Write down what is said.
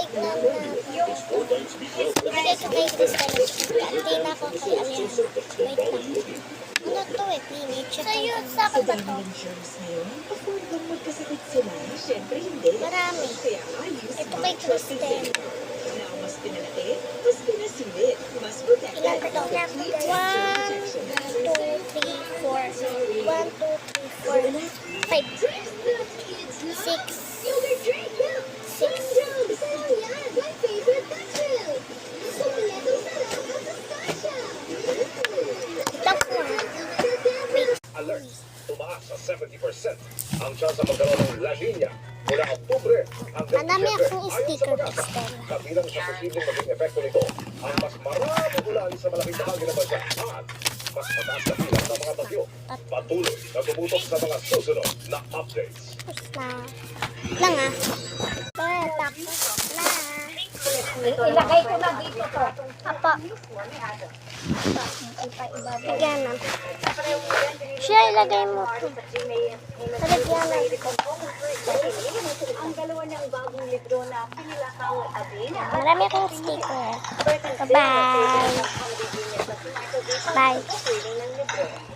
like lang na bigay ko kay Crystal. Hindi na ako kay Alian. Wait lang. Ano to eh, pinage. Sa'yo, sa akin ba to? Marami. Ito kay Crystal. Ilan ko to? 1, 2, 3, 4. 1, 2, 3, 4. 5. 6. 6. Alert! Tumaas sa 70% ang chance na magkaroon ng La Nina mula Oktubre hanggang Madami Disyembre. akong Ayon sa sticker, pag-asa, Crystal. kabilang sa posibleng maging epekto nito ang mas maraming ulan sa malaking bahagi ng bansa at mas mataas na bilang ng mga bagyo. Patuloy na tumutok sa mga susunod na updates. Tapos na. Lang ah. Tapos na. Ilagay ko na dito to. Apa. Lagyan na. Siya, ilagay mo to. Lagyan na. Ang dalawa niyang bagong libro na pinilakang Adina. Marami akong sticker. Bye-bye. Bye. Ng libro.